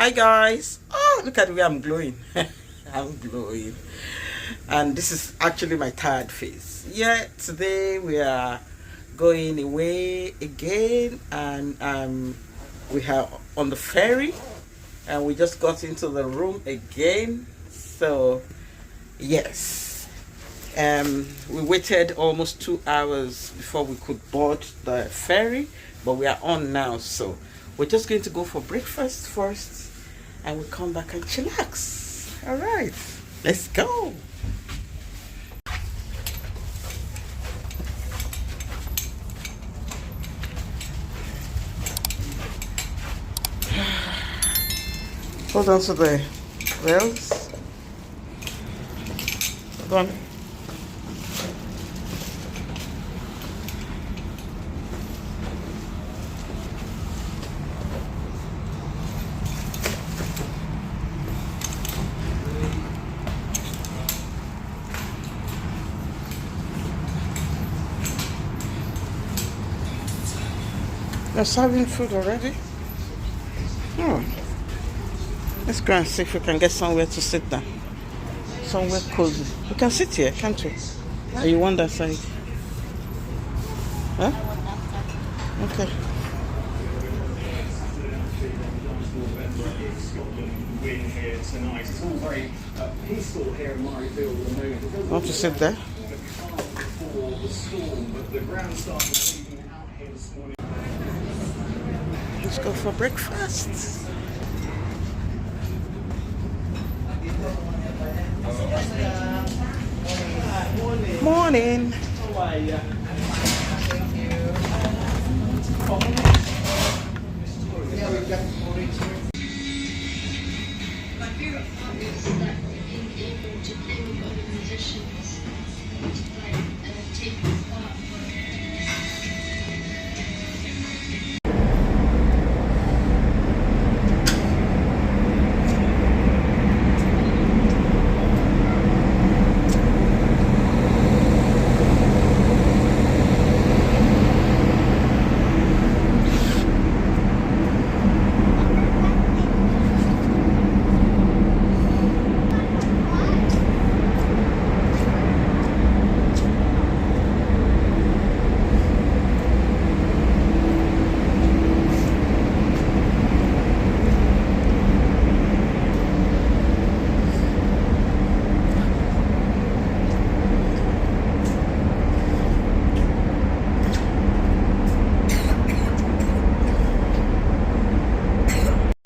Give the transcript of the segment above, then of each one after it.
Hi guys. Oh, look at the way I'm glowing. I'm glowing. And this is actually my tired face. Yeah, today we are going away again, and we are on the ferry, and we just got into the room again. So yes, we waited almost 2 hours before we could board the ferry, but we are on now. So we're just going to go for breakfast first, and we'll come back and chillax. All right, let's go. Hold on to the rails. Hold on. They're serving food already. Let's go and see if we can get somewhere to sit down. Somewhere cozy. We can sit here, can't we? Or you want that side? Huh? Okay. Want to sit there? Let's go for breakfast. Morning. How are you? Thank you. Yeah, we got orange here. My favorite part is that being able to play with other musicians, take part.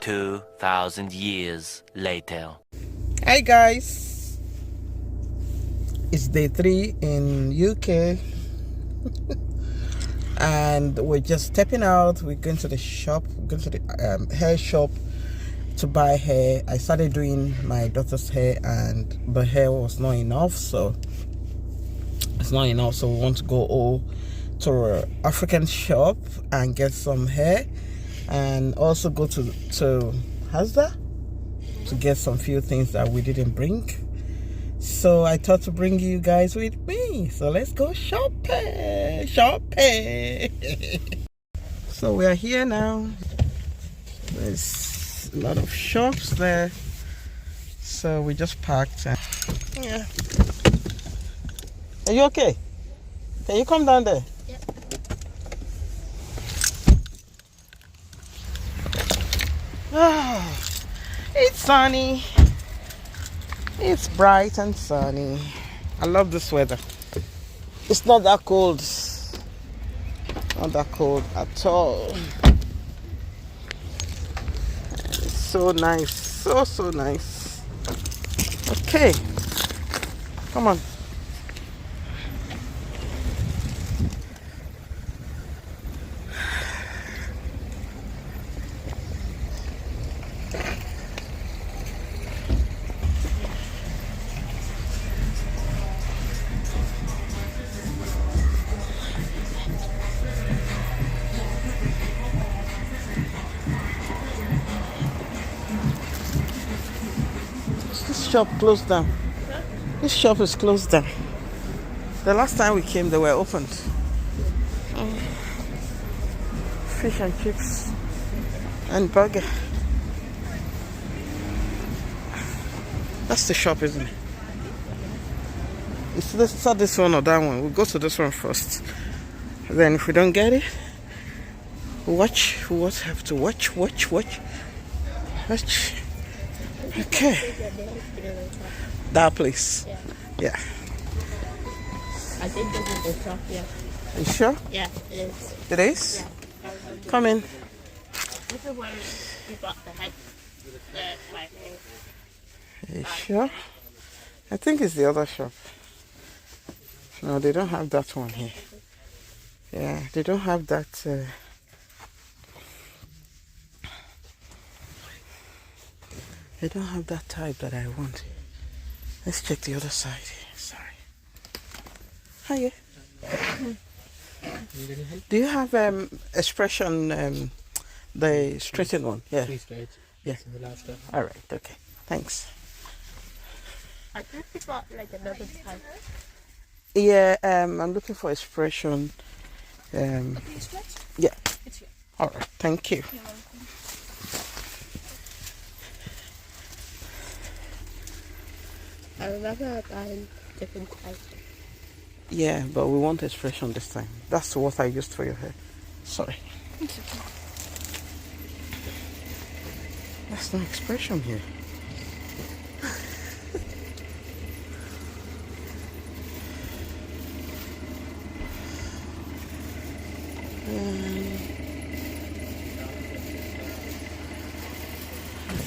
2,000 years later. Hi guys, it's day 3 in UK and we're just stepping out. We're going to the shop, going to the hair shop to buy hair. I started doing my daughter's hair and the hair was not enough, so we want to go all to an African shop and get some hair, and also go to Hazda to get some few things that we didn't bring. So I thought to bring you guys with me. So let's go shopping. So we are here now. There's a lot of shops there. So we just parked. Yeah. Are you okay? Can you come down there? Yep. Oh, it's sunny. It's bright and sunny. I love this weather. It's not that cold. Not that cold at all. It's so nice. So nice. Okay. Come on. This shop closed down. Huh? This shop is closed down. The last time we came, they were opened. Fish and chips and burger. That's the shop, isn't it? It's not this one or that one. We'll go to this one first. Then if we don't get it, we'll have to watch. Okay. That place. Yeah. I think this is the shop, yeah. Are you sure? Yeah, it is. It is? Yeah. Come in. This is where we got the head, my hair. Are you sure? I think it's the other shop. No, they don't have that one here. Yeah, they don't have that. They don't have that type that I want. Let's check the other side. Sorry. Hiya. Do you have expression, the straightened one? Yeah. 3 straight. Yeah. In the last step. All right. Okay. Thanks. I think we got like another type. Yeah. I'm looking for expression. Yeah. All right. Thank you. I remember buying different types. Yeah, but we want expression this time. That's what I used for your hair. Sorry. That's no expression here.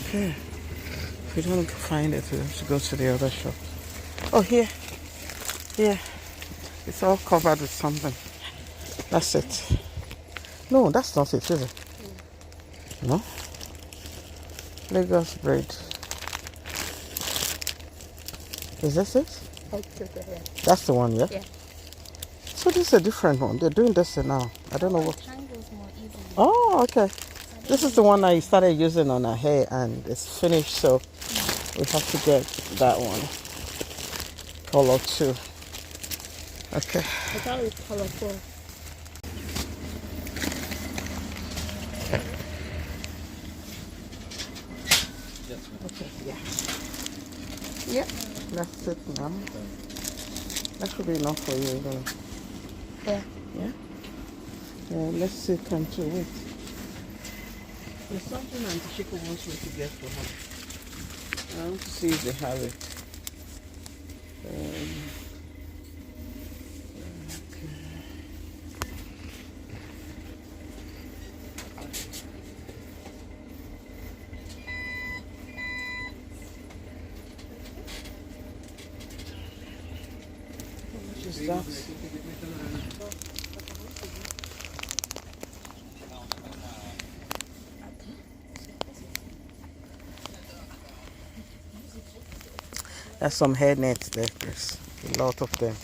Okay. If we don't find it, we have to go to the other shop. Oh, here. Yeah. It's all covered with something. That's it. No, that's not it, is it? No? Lagos bread. Is this it? That's the one, yeah? Yeah. So this is a different one. They're doing this now. I don't know what. More easily. Oh, okay. This is the one I started using on her hair and it's finished, so we have to get that one. Color 2. Okay. I thought it was colorful. Okay, yeah. Yep, that's it now. That should be enough for you, isn't it? Yeah. Yeah? Let's see, come to wait. There's something Auntie Shiko wants me to get for her. I want to see if they have it. That. There's some hair nets there. There's a lot of them.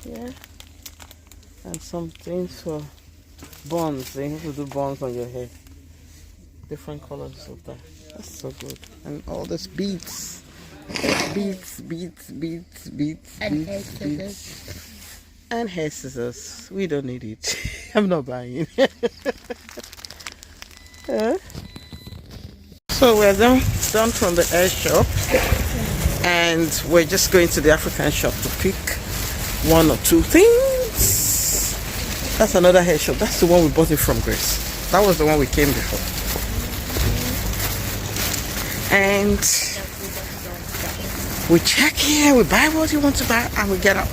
Yeah. And some things for buns. They have to do buns on your hair. Different colors of that. That's so good. And all these beads. Beads. And hair scissors. And hair scissors. We don't need it. I'm not buying. So we're done from the hair shop. And we're just going to the African shop to pick 1 or 2 things. That's another hair shop. That's the one we bought it from, Grace. That was the one we came before. And we check here, we buy what you want to buy, and we get out.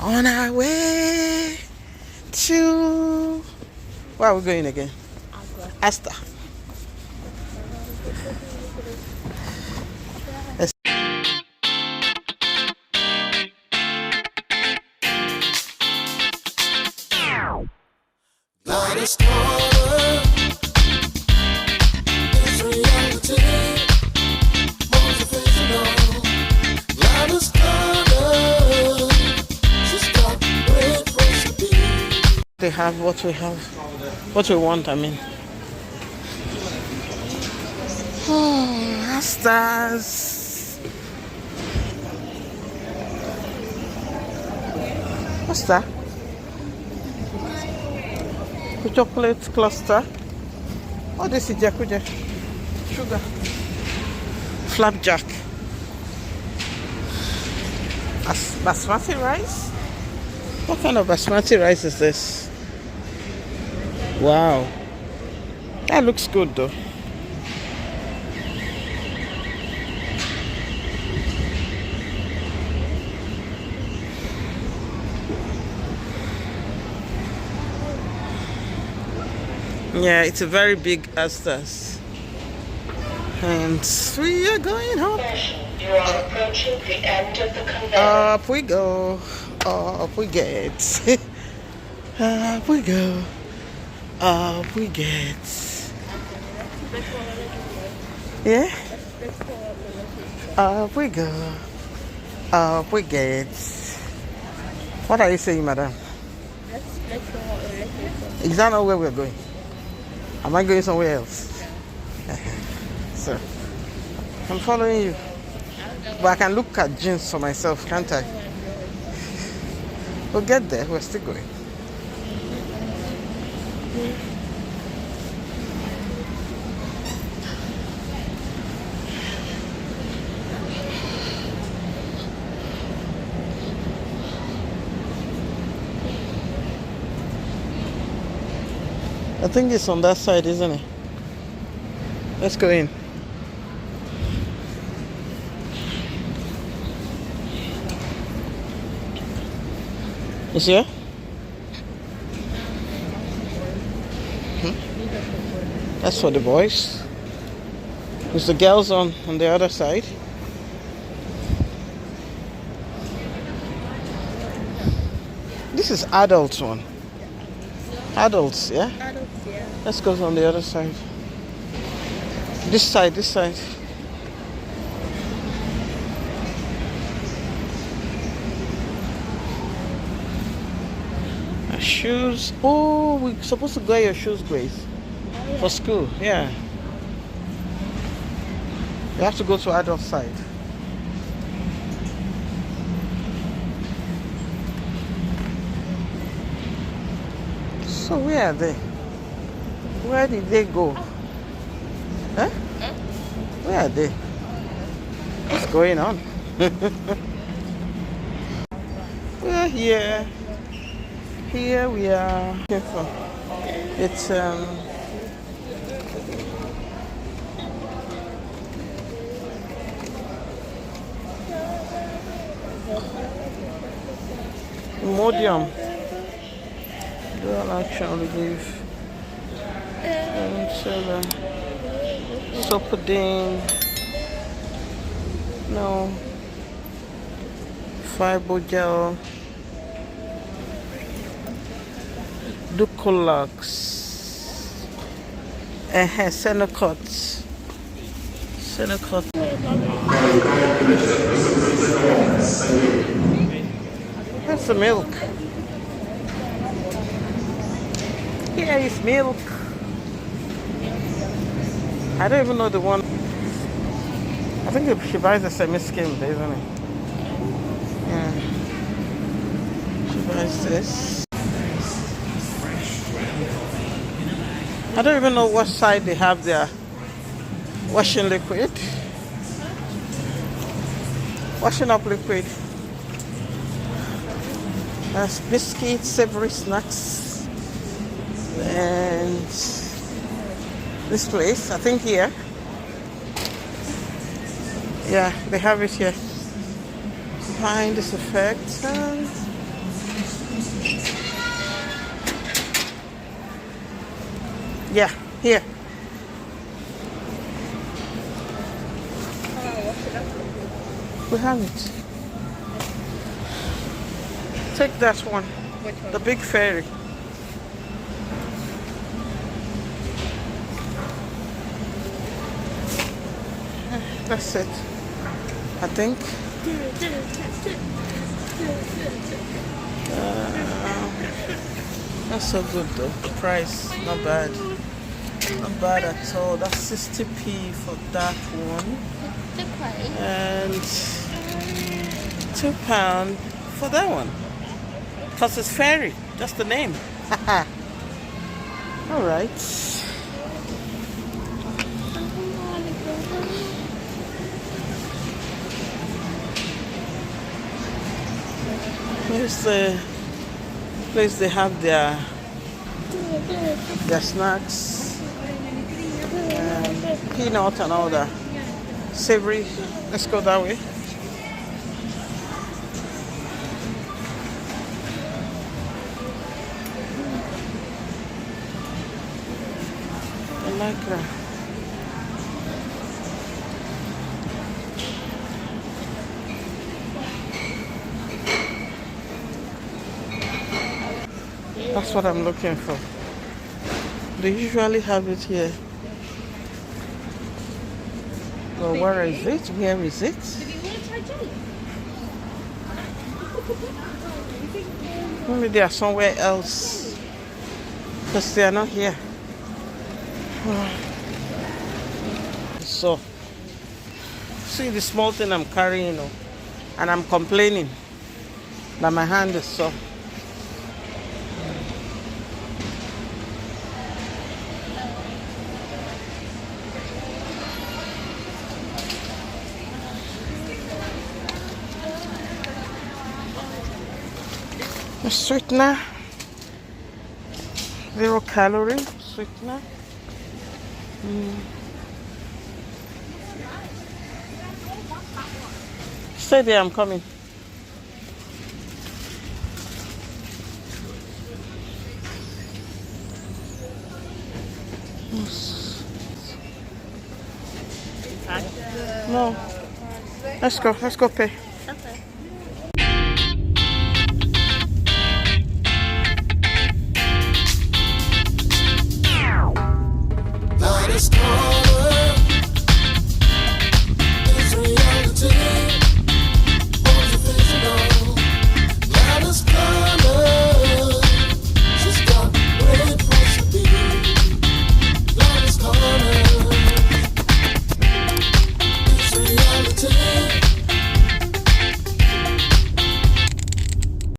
On our way to... Where are we going again? Asta. Let's... They have what we have, what we want, I mean. Oh, Astas. What's that? The chocolate cluster. Oh, this is Jakuje. Sugar. Flapjack. Basmati rice? What kind of basmati rice is this? Wow. That looks good though. Yeah, it's a very big Astas. And we are going up. You are approaching the end of the conveyor. Up we go. Up we get. Up we go. Up we get. Yeah? Up we go. Up we get. What are you saying, madam? Is that not where we're going? Am I going somewhere else? So, I'm following you. But I can look at jeans for myself, can't I? We'll get there. We're still going. I think it's on that side, isn't it? Let's go in. Is here? That's for the boys. There's the girls on the other side. This is adults one. Adults, yeah? Adults, yeah. Let's go on the other side. This side, this side. Shoes. Oh, we're supposed to get your shoes, Grace. For school, yeah. You have to go to adult side. So where are they? Where did they go? Huh? Where are they? What's going on? We're here. Here we are. Careful. It's Imodium. Dual action relief. And Sopodine. No. Fibogel. Ducolax. Senocot. Senocot. That's the milk. Here is milk. I don't even know the one. I think she buys a semi-skim, isn't it? Yeah. She buys this. I don't even know what side they have their washing liquid. Washing up liquid. There's biscuits, savory snacks. And this place, I think here. Yeah, they have it here. Behind this effect. And Yeah, here. We have it. Take that one. Which one? The big ferry. That's it. I think. Not so good though. The price, not bad. Not bad at all. That's 60p for that one. And £2 for that one. Because it's ferry. That's the name. Alright. Here's the place they have their snacks, peanut and all that. Savory. Let's go that way. I like that. That's what I'm looking for. They usually have it here. Well, where is it? Where is it? Maybe they are somewhere else. Because they are not here. So, see the small thing I'm carrying, and I'm complaining that my hand is sore. A sweetener, 0 calorie sweetener. Stay there, I'm coming. No, let's go pay.